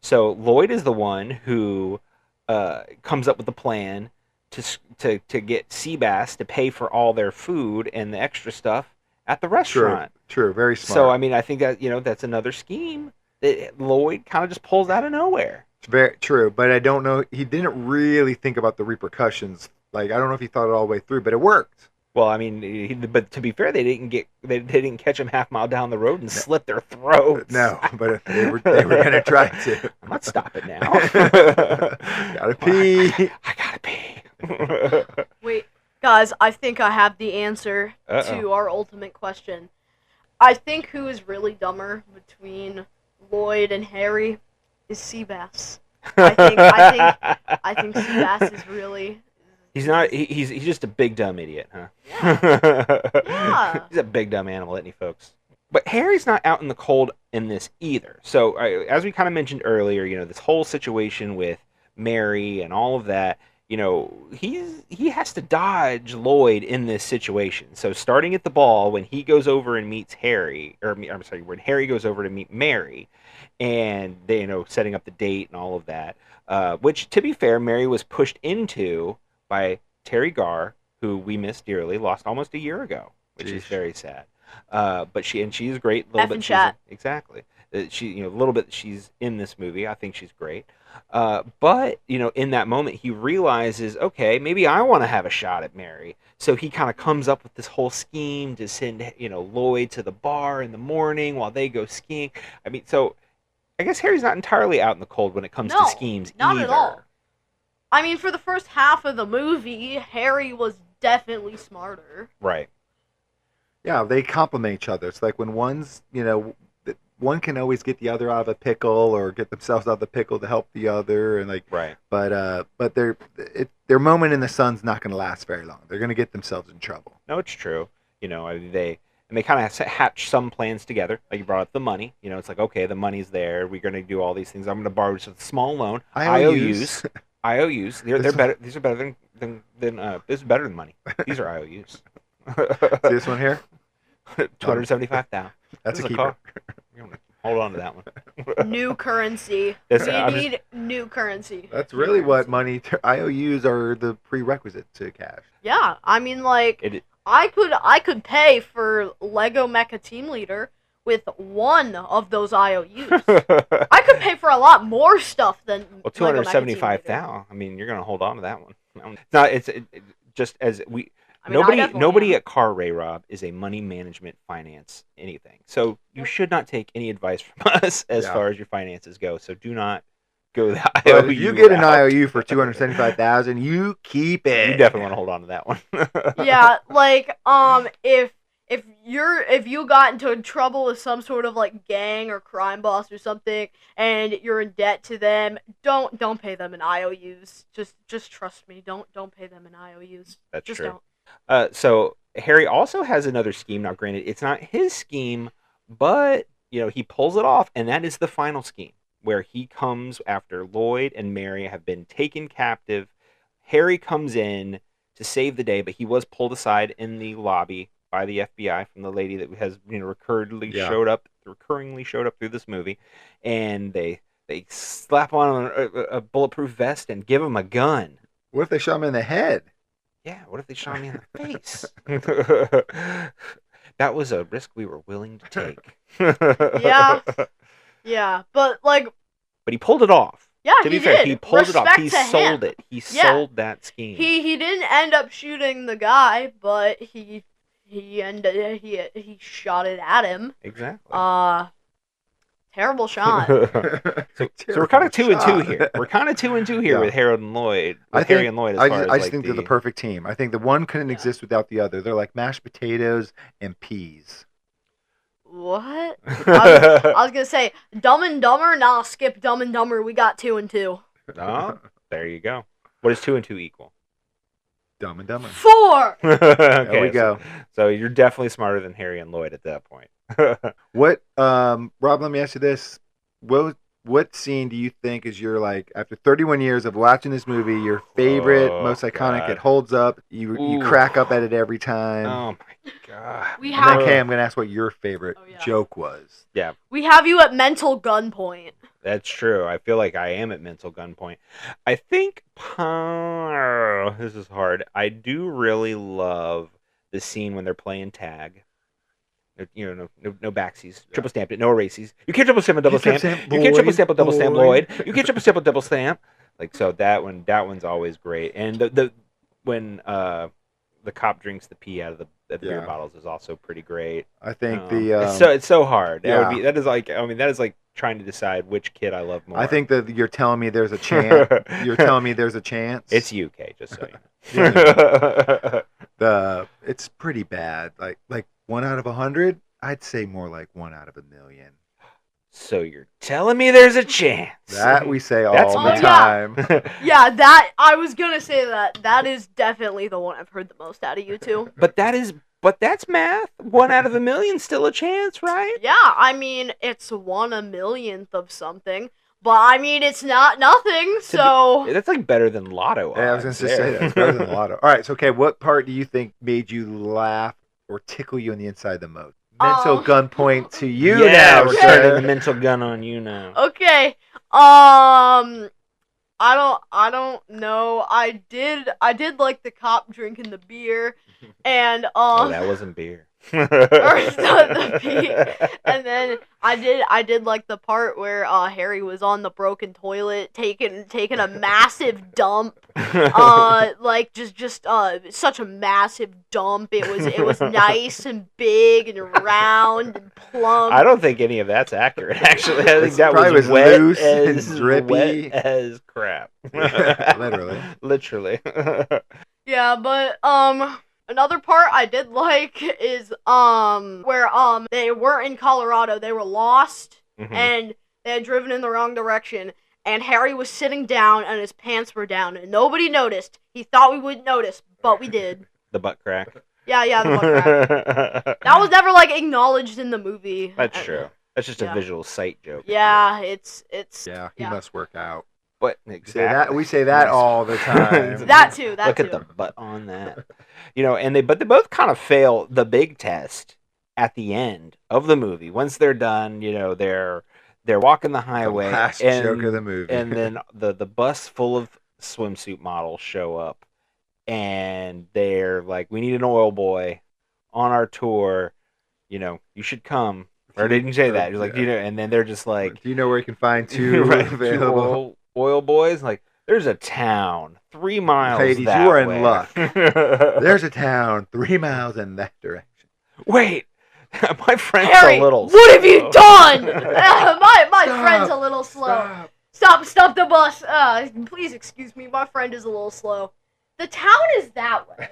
Speaker 1: So Lloyd is the one who comes up with the plan to get Seabass to pay for all their food and the extra stuff at the restaurant.
Speaker 2: True. Very smart.
Speaker 1: So I mean, I think that that's another scheme that Lloyd kind of just pulls out of nowhere.
Speaker 2: It's very true, but I don't know. He didn't really think about the repercussions. Like, I don't know if he thought it all the way through, but it worked.
Speaker 1: Well, I mean, but to be fair, they didn't catch him half mile down the road and slit their throats.
Speaker 2: No, but they were going to try to.
Speaker 1: I'm not stopping now.
Speaker 2: Gotta pee.
Speaker 1: I gotta pee.
Speaker 4: Wait, guys, I think I have the answer to our ultimate question. I think who is really dumber between Lloyd and Harry is Seabass. I think Seabass is really.
Speaker 1: He's not. He's just a big dumb idiot, huh?
Speaker 4: Yeah.
Speaker 1: He's a big dumb animal, isn't he, folks? But Harry's not out in the cold in this either. So as we kind of mentioned earlier, this whole situation with Mary and all of that, he has to dodge Lloyd in this situation. So starting at the ball, when he goes over and meets Harry, when Harry goes over to meet Mary, and they, setting up the date and all of that, which, to be fair, Mary was pushed into by Teri Garr, who we miss dearly, lost almost a year ago, which is very sad. But she's great. Exactly. A little bit she's in this movie. I think she's great. But in that moment, he realizes, okay, maybe I want to have a shot at Mary. So he kind of comes up with this whole scheme to send Lloyd to the bar in the morning while they go skiing. I mean, so I guess Harry's not entirely out in the cold when it comes to schemes
Speaker 4: not
Speaker 1: either.
Speaker 4: At all. I mean, for the first half of the movie, Harry was definitely smarter.
Speaker 1: Right.
Speaker 2: Yeah, they complement each other. It's like when one's, one can always get the other out of a pickle or get themselves out of the pickle to help the other, and like.
Speaker 1: Right.
Speaker 2: But their moment in the sun's not going to last very long. They're going to get themselves in trouble.
Speaker 1: No, it's true. They kind of hatch some plans together. Like you brought up the money. It's like, okay, the money's there. We're going to do all these things. I'm going to borrow just a small loan. IOUs. IOUs. They're better. These are better than this is better than money. These are IOUs.
Speaker 2: See this one here?
Speaker 1: $275,000.
Speaker 2: That's a keeper.
Speaker 1: Hold on to that one.
Speaker 4: New currency. We need new currency.
Speaker 2: That's really what money. IOUs are the prerequisite to cash.
Speaker 4: Yeah, I mean, like I could pay for Lego Mecha Team Leader with one of those IOUs. I could pay for a lot more stuff than
Speaker 1: $275,000. I mean, you're gonna hold on to that one. It's just as we.
Speaker 4: I mean,
Speaker 1: nobody at Car Ray Rob is a money management finance anything. So you should not take any advice from us as far as your finances go. So do not go the IOU.
Speaker 2: But if you get an IOU for $275,000, you keep it.
Speaker 1: You definitely want to hold on to that one.
Speaker 4: Yeah, like if you got into trouble with some sort of like gang or crime boss or something and you're in debt to them, don't pay them in IOUs. Just trust me. Don't pay them in IOUs.
Speaker 1: That's
Speaker 4: just
Speaker 1: true.
Speaker 4: Don't.
Speaker 1: So Harry also has another scheme. Now, granted, it's not his scheme, but he pulls it off, and that is the final scheme where he comes after Lloyd and Mary have been taken captive. Harry comes in to save the day, but he was pulled aside in the lobby by the FBI from the lady that has recurringly showed up through this movie, and they slap on a bulletproof vest and give him a gun.
Speaker 2: What if they shot him in the head?
Speaker 1: Yeah, what if they shot me in the face? That was a risk we were willing to take.
Speaker 4: Yeah, but
Speaker 1: he pulled it off.
Speaker 4: Yeah,
Speaker 1: to be fair, he pulled it off. He sold it. He sold that scheme.
Speaker 4: He didn't end up shooting the guy, but he shot it at him.
Speaker 1: Exactly.
Speaker 4: Terrible shot.
Speaker 1: So we're kind of 2 and 2 here. We're kind of 2 and 2 here
Speaker 2: Yeah.
Speaker 1: with Harold and Lloyd. With
Speaker 2: I
Speaker 1: Harry
Speaker 2: think
Speaker 1: and Lloyd, as
Speaker 2: I
Speaker 1: far
Speaker 2: just,
Speaker 1: as
Speaker 2: I just
Speaker 1: like
Speaker 2: think they're the perfect team. I think the one couldn't exist without the other. They're like mashed potatoes and peas.
Speaker 4: What? I was gonna say Dumb and Dumber. Nah, skip Dumb and Dumber. We got 2 and 2.
Speaker 1: Oh, there you go. What does 2 and 2 equal?
Speaker 2: Dumb and Dumber.
Speaker 4: 4.
Speaker 1: Okay,
Speaker 2: There we go.
Speaker 1: So you're definitely smarter than Harry and Lloyd at that point.
Speaker 2: What, Rob? Let me ask you this: what scene do you think is your, like, after 31 years of watching this movie, your favorite,
Speaker 1: Oh,
Speaker 2: most iconic?
Speaker 1: God.
Speaker 2: It holds up. You
Speaker 1: Ooh.
Speaker 2: crack up at it every time.
Speaker 1: Oh my god.
Speaker 4: We
Speaker 2: And
Speaker 4: have
Speaker 2: then, Kay, I'm gonna ask what your favorite
Speaker 4: Oh, yeah.
Speaker 2: joke was.
Speaker 4: we have you at mental gunpoint.
Speaker 1: That's true. I feel like I am at mental gunpoint. I think this is hard. I do really love the scene when they're playing tag. You know, no backsies. Triple stamped it. No erases. You can't triple stamp a double stamp. You can't triple stamp a double stamp, Lloyd. You can't triple stamp a double stamp. Like, so that one's always great. And when the cop drinks the pee out of the beer
Speaker 2: Yeah.
Speaker 1: bottles is also pretty great.
Speaker 2: I think
Speaker 1: it's so hard.
Speaker 2: yeah.
Speaker 1: That is like trying to decide which kid I love more.
Speaker 2: I think that you're telling me there's a chance. You're telling me there's a chance.
Speaker 1: It's UK, just so you know.
Speaker 2: It's pretty bad. Like 1 out of 100. I'd say more like 1 out of 1,000,000.
Speaker 1: So you're telling me there's a chance?
Speaker 2: That we say
Speaker 1: That's
Speaker 2: all
Speaker 1: math.
Speaker 2: the time.
Speaker 4: Yeah, that I was gonna say that. That is definitely the one I've heard the most out of you two.
Speaker 1: But that's math. 1 out of 1,000,000 still a chance, right?
Speaker 4: Yeah, I mean it's 1/1,000,000th of something, but I mean it's not nothing. So
Speaker 1: That's like better than lotto odds.
Speaker 2: Yeah, I was gonna
Speaker 1: there.
Speaker 2: say that. It's better than a lotto. All right, so okay, what part do you think made you laugh or tickle you on the inside the most? Mental gunpoint to you
Speaker 1: Yeah,
Speaker 2: now,
Speaker 1: we're
Speaker 2: sir.
Speaker 1: turning the mental gun on you now.
Speaker 4: okay, I don't know. I did like the cop drinking the beer, and
Speaker 1: Oh, that wasn't beer.
Speaker 4: or the pee. And then I did like the part where Harry was on the broken toilet taking a massive dump. Like just such a massive dump. It was nice and big and round and plump.
Speaker 1: I don't think any of that's accurate. Actually, I think
Speaker 2: It's
Speaker 1: that
Speaker 2: probably
Speaker 1: was
Speaker 2: was
Speaker 1: wet
Speaker 2: loose and
Speaker 1: as
Speaker 2: drippy.
Speaker 1: wet as crap.
Speaker 2: Literally.
Speaker 1: Literally.
Speaker 4: Yeah, but another part I did like is where they weren't in Colorado, they were lost
Speaker 1: Mhm.
Speaker 4: and they had driven in the wrong direction, and Harry was sitting down and his pants were down and nobody noticed. He thought we wouldn't notice, but we did.
Speaker 1: The butt crack.
Speaker 4: Yeah, the butt crack. That was never like acknowledged in the movie.
Speaker 1: That's true. That's just a
Speaker 4: Yeah.
Speaker 1: visual sight joke.
Speaker 4: Yeah, it's
Speaker 2: Yeah, he must work out.
Speaker 1: But
Speaker 2: We say that all the time.
Speaker 4: that too.
Speaker 1: Look at the butt on that. And they both kind of fail the big test at the end of the movie. Once they're done, they're walking the highway.
Speaker 2: The last
Speaker 1: and,
Speaker 2: joke of the movie.
Speaker 1: And then the bus full of swimsuit models show up, and they're like, "We need an oil boy on our tour. You should come." Or they didn't say that. He was like, and then they're just like,
Speaker 2: do you know where you can find two
Speaker 1: right,
Speaker 2: available?
Speaker 1: two oil boys? Like, there's a town 3 miles
Speaker 2: Ladies,
Speaker 1: that
Speaker 2: you are in
Speaker 1: way.
Speaker 2: luck. There's a town 3 miles in that direction.
Speaker 1: Wait, my friend's
Speaker 4: Harry,
Speaker 1: a little
Speaker 4: what have you
Speaker 1: slow.
Speaker 4: done? my
Speaker 2: Stop.
Speaker 4: friend's a little slow. Stop the bus. Please excuse me. My friend is a little slow. The town is that way.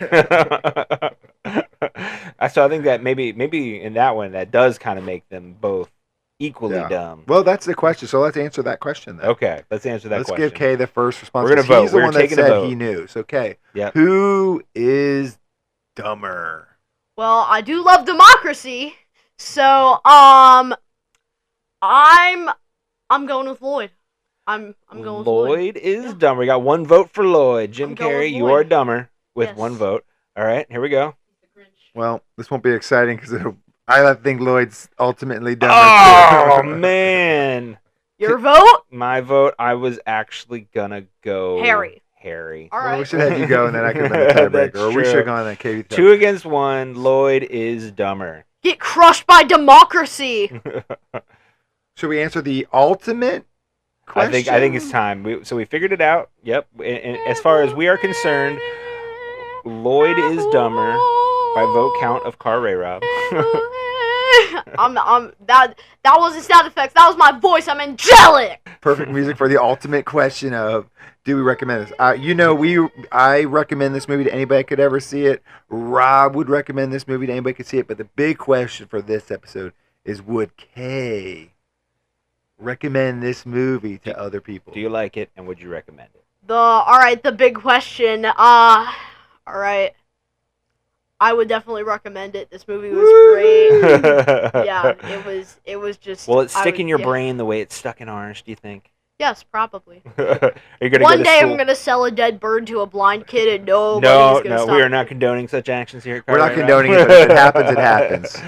Speaker 1: So I think that maybe in that one that does kind of make them both equally
Speaker 2: Yeah.
Speaker 1: dumb.
Speaker 2: Well, that's the question. So let's answer that question then.
Speaker 1: Okay, let's answer that
Speaker 2: Let's
Speaker 1: question.
Speaker 2: give Kay the first response.
Speaker 1: We're gonna
Speaker 2: 'cause
Speaker 1: vote.
Speaker 2: He's the
Speaker 1: We're
Speaker 2: one that
Speaker 1: taking a
Speaker 2: said
Speaker 1: vote.
Speaker 2: he knew. So, Kay,
Speaker 1: Yep.
Speaker 2: who is dumber?
Speaker 4: Well, I do love democracy, so I'm going with Lloyd. I'm going with Lloyd.
Speaker 1: Lloyd is
Speaker 4: Yeah.
Speaker 1: dumber. We got 1 vote for Lloyd. Jim
Speaker 4: I'm going with
Speaker 1: Carrey, you
Speaker 4: Lloyd.
Speaker 1: are dumber with
Speaker 4: Yes.
Speaker 1: 1 vote. All right, here we go.
Speaker 2: Well, this won't be exciting because I think Lloyd's ultimately dumber.
Speaker 1: Oh
Speaker 2: too.
Speaker 4: Oh,
Speaker 1: man,
Speaker 4: Your vote?
Speaker 1: my vote. I was actually gonna go
Speaker 4: Harry.
Speaker 1: Harry.
Speaker 4: All
Speaker 2: Well, we
Speaker 4: right.
Speaker 2: should have you go, and then I could have been the tiebreaker.
Speaker 1: That's
Speaker 2: Or we
Speaker 1: true.
Speaker 2: should have gone on Katie.
Speaker 1: 2 against 1. Lloyd is dumber.
Speaker 4: Get crushed by democracy.
Speaker 2: Should we answer the ultimate question?
Speaker 1: I think it's time. We figured it out. Yep. And as far as we are concerned, Lloyd is dumber by vote count of Car Ray Rob.
Speaker 4: That wasn't sound effects. That was my voice. I'm angelic.
Speaker 2: Perfect music for the ultimate question of, do we recommend this? I recommend this movie to anybody that could ever see it. Rob would recommend this movie to anybody that could see it. But the big question for this episode is, would Kay recommend this movie to other people?
Speaker 1: Do you like it, and would you recommend it?
Speaker 4: Alright, the big question. Alright. I would definitely recommend it. This movie was great. Yeah, it was just...
Speaker 1: Will it stick in your brain the way it's stuck in ours, do you think?
Speaker 4: Yes, probably.
Speaker 1: Are you gonna
Speaker 4: One
Speaker 1: go to
Speaker 4: day
Speaker 1: school?
Speaker 4: I'm gonna sell a dead bird to a blind kid and nobody's gonna stop
Speaker 1: we are
Speaker 4: me.
Speaker 1: not condoning such actions here.
Speaker 2: We're not
Speaker 1: Right,
Speaker 2: condoning
Speaker 1: Rob?
Speaker 2: it, but if it happens, it happens.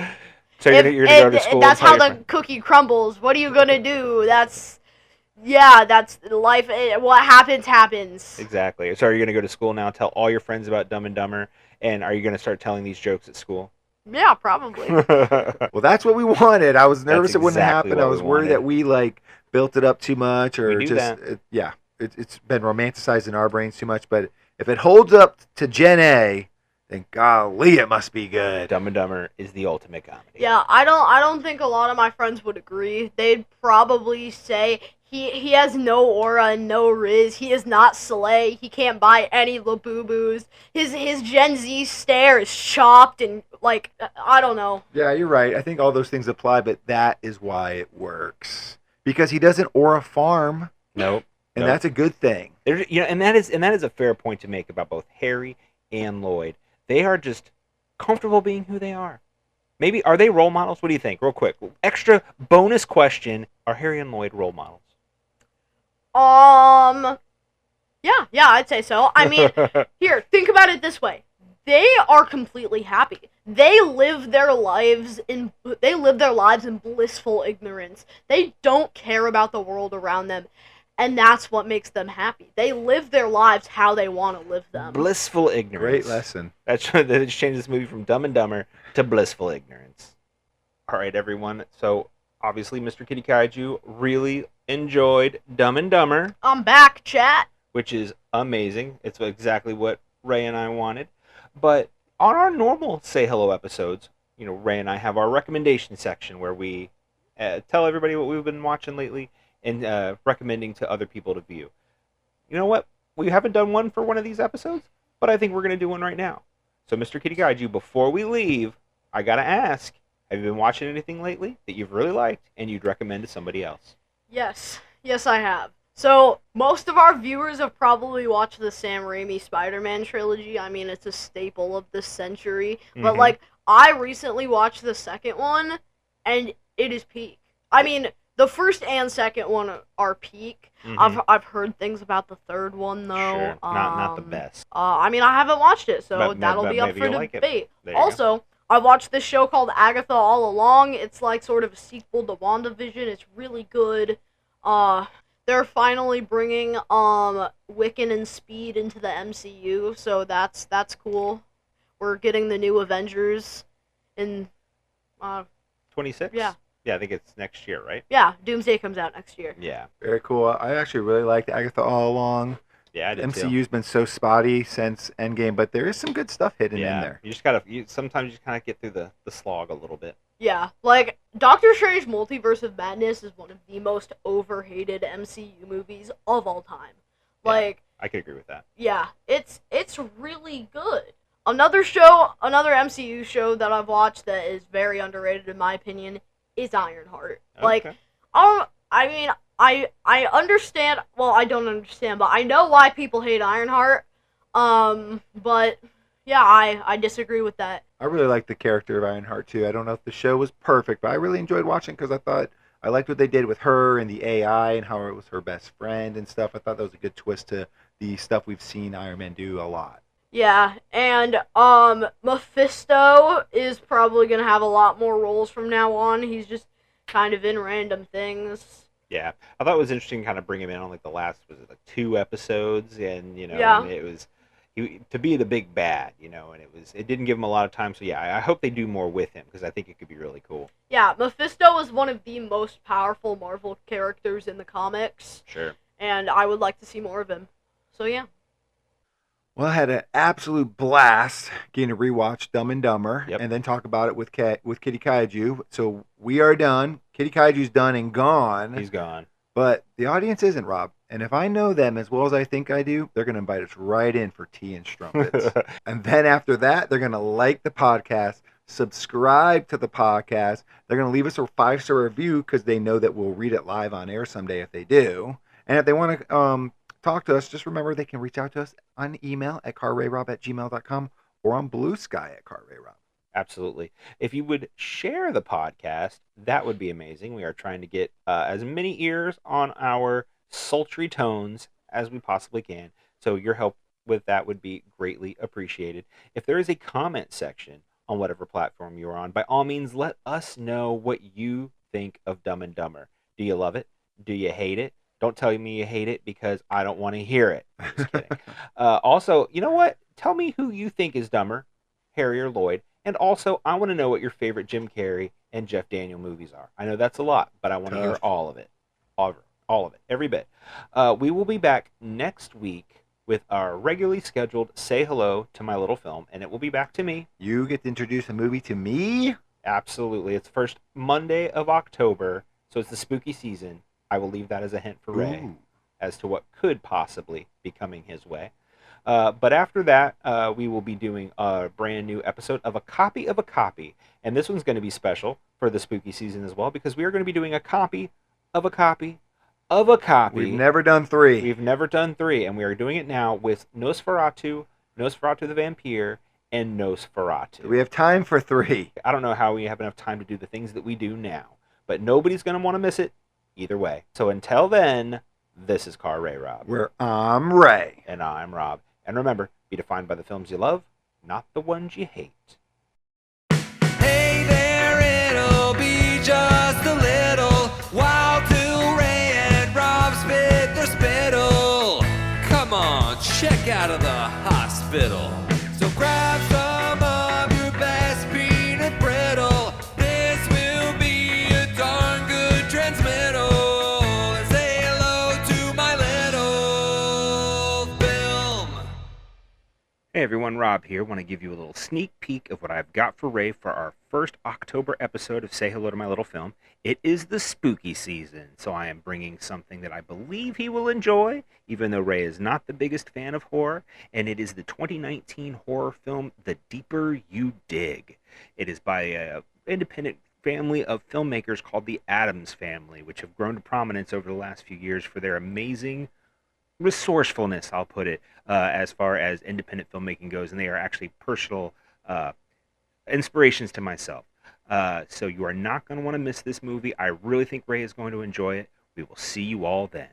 Speaker 1: So you're gonna go to school.
Speaker 4: That's
Speaker 1: and
Speaker 4: how
Speaker 1: tell
Speaker 4: the
Speaker 1: your
Speaker 4: cookie crumbles. What are you gonna do? That's life. What happens, happens.
Speaker 1: Exactly. So are you gonna go to school now, tell all your friends about Dumb and Dumber, and are you gonna start telling these jokes at school?
Speaker 4: Yeah, probably.
Speaker 2: Well, that's what we wanted. I was nervous
Speaker 1: That's
Speaker 2: it wouldn't
Speaker 1: exactly
Speaker 2: happen.
Speaker 1: what
Speaker 2: I was
Speaker 1: we
Speaker 2: worried that
Speaker 1: wanted.
Speaker 2: we built it up too much, or
Speaker 1: We do
Speaker 2: just
Speaker 1: that.
Speaker 2: it's been romanticized in our brains too much. But if it holds up to Gen A, then golly, it must be good.
Speaker 1: Dumb and Dumber is the ultimate comedy.
Speaker 4: Yeah, I don't think a lot of my friends would agree. They'd probably say he has no aura and no riz. He is not Slay. He can't buy any Labubu's. His Gen Z stare is chopped and I don't know.
Speaker 2: Yeah, you're right. I think all those things apply, but that is why it works, because he doesn't aura farm,
Speaker 1: Nope.
Speaker 2: and
Speaker 1: Nope.
Speaker 2: that's a good thing.
Speaker 1: And that is a fair point to make about both Harry and Lloyd. They are just comfortable being who they are. Maybe are they role models? What do you think? Real quick, extra bonus question: are Harry and Lloyd role models?
Speaker 4: Yeah, I'd say so. I mean, here, think about it this way. They are completely happy. They live their lives in blissful ignorance. They don't care about the world around them, and that's what makes them happy. They live their lives how they want to live them.
Speaker 1: Blissful ignorance.
Speaker 2: Great lesson.
Speaker 1: That just changed this movie from Dumb and Dumber to blissful ignorance. All right, everyone. So obviously, Mr. Kitty Kaiju really enjoyed Dumb and Dumber,
Speaker 4: I'm back, chat.
Speaker 1: which is amazing. It's exactly what Ray and I wanted. But on our normal Say Hello episodes, Ray and I have our recommendation section where we tell everybody what we've been watching lately and recommending to other people to view. You know what? We haven't done one for one of these episodes, but I think we're going to do one right now. So, Mr. Kitty Kaiju, before we leave, I got to ask, have you been watching anything lately that you've really liked and you'd recommend to somebody else?
Speaker 4: Yes, I have. So, most of our viewers have probably watched the Sam Raimi Spider-Man trilogy. I mean, it's a staple of this century. But,
Speaker 1: Mhm.
Speaker 4: I recently watched the second one, and it is peak. I mean, the first and second one are peak.
Speaker 1: Mhm.
Speaker 4: I've heard things about the third one, though.
Speaker 1: Sure, not the best.
Speaker 4: I mean, I haven't watched it, so
Speaker 1: But
Speaker 4: that'll be up
Speaker 1: maybe
Speaker 4: for
Speaker 1: you'll like it.
Speaker 4: debate.
Speaker 1: There you go.
Speaker 4: Also, I watched this show called Agatha All Along. It's sort of a sequel to WandaVision. It's really good. They're finally bringing Wiccan and Speed into the MCU, so that's cool. We're getting the new Avengers in
Speaker 1: 26?
Speaker 4: yeah.
Speaker 1: Yeah, I think it's next year, right?
Speaker 4: Yeah, Doomsday comes out next year.
Speaker 1: Yeah.
Speaker 2: Very cool. I actually really liked Agatha all along.
Speaker 1: Yeah, I
Speaker 2: The
Speaker 1: did too.
Speaker 2: MCU's been so spotty since Endgame, but there is some good stuff hidden in there.
Speaker 1: You just sometimes you just kind of get through the slog a little bit.
Speaker 4: Yeah, Doctor Strange Multiverse of Madness is one of the most overhated MCU movies of all time.
Speaker 1: Yeah. I could agree with that.
Speaker 4: Yeah, it's really good. Another MCU show that I've watched that is very underrated in my opinion is Ironheart.
Speaker 1: Okay.
Speaker 4: I mean, I understand. Well, I don't understand, but I know why people hate Ironheart. But yeah, I disagree with that.
Speaker 2: I really like the character of Ironheart too. I don't know if the show was perfect, but I really enjoyed watching because I liked what they did with her and the AI and how it was her best friend and stuff. I thought that was a good twist to the stuff we've seen Iron Man do a lot.
Speaker 4: Yeah, and Mephisto is probably gonna have a lot more roles from now on. He's just kind of in random things.
Speaker 1: Yeah, I thought it was interesting to kind of bring him in on the last 2 episodes, and
Speaker 4: Yeah.
Speaker 1: and it was to be the big bad, and it didn't give him a lot of time. So yeah, I hope they do more with him because I think it could be really cool.
Speaker 4: Yeah, Mephisto is one of the most powerful Marvel characters in the comics,
Speaker 1: Sure.
Speaker 4: and I would like to see more of him. So yeah.
Speaker 2: Well, I had an absolute blast getting to rewatch Dumb and Dumber
Speaker 1: Yep.
Speaker 2: and then talk about it with Kitty Kaiju. So we are done. Kitty Kaiju's done and gone.
Speaker 1: He's gone.
Speaker 2: But the audience isn't, Rob. And if I know them as well as I think I do, they're going to invite us right in for tea and strumpets. And then after that, they're going to like the podcast, subscribe to the podcast. They're going to leave us a 5-star review because they know that we'll read it live on air someday if they do. And if they want to talk to us, just remember they can reach out to us on email at carrayrob@gmail.com or on Blue Sky at carrayrob.
Speaker 1: Absolutely. If you would share the podcast, that would be amazing. We are trying to get as many ears on our sultry tones as we possibly can. So your help with that would be greatly appreciated. If there is a comment section on whatever platform you're on, by all means, let us know what you think of Dumb and Dumber. Do you love it? Do you hate it? Don't tell me you hate it because I don't want to hear it. Just kidding. Also, you know what? Tell me who you think is dumber, Harry or Lloyd. And also, I want to know what your favorite Jim Carrey and Jeff Daniel movies are. I know that's a lot, but I want to hear all of it. All of it. Every bit. We will be back next week with our regularly scheduled Say Hello to My Little Film, and it will be back to me.
Speaker 2: You get to introduce a movie to me?
Speaker 1: Absolutely. It's first Monday of October, so it's the spooky season. I will leave that as a hint for Ray as to what could possibly be coming his way. But after that, we will be doing a brand new episode of A Copy of a Copy. And this one's going to be special for the spooky season as well, because we are going to be doing a copy of a copy of a copy.
Speaker 2: We've never done 3.
Speaker 1: We've never done 3, and we are doing it now with Nosferatu, Nosferatu the Vampire, and Nosferatu.
Speaker 2: We have time for 3.
Speaker 1: I don't know how we have enough time to do the things that we do now, but nobody's going to want to miss it either way. So until then, this is Car Ray Rob.
Speaker 2: Where I'm Ray.
Speaker 1: And I'm Rob. And remember, be defined by the films you love, not the ones you hate.
Speaker 3: Hey there, it'll be just a little while till Ray and Rob spit their spittle. Come on, check out of the hospital. So grab some of your best peanut brittle. This will be a darn good transmittal. And say hello to my little film.
Speaker 1: Hey everyone, Rob here. Want to give you a little sneak peek of what I've got for Ray for our first October episode of Say Hello to My Little Film. It is the spooky season, so I am bringing something that I believe he will enjoy, even though Ray is not the biggest fan of horror, and it is the 2019 horror film The Deeper You Dig. It is by an independent family of filmmakers called the Addams Family, which have grown to prominence over the last few years for their amazing resourcefulness, I'll put it, as far as independent filmmaking goes, and they are actually personal inspirations to myself. So you are not going to want to miss this movie. I really think Ray is going to enjoy it. We will see you all then.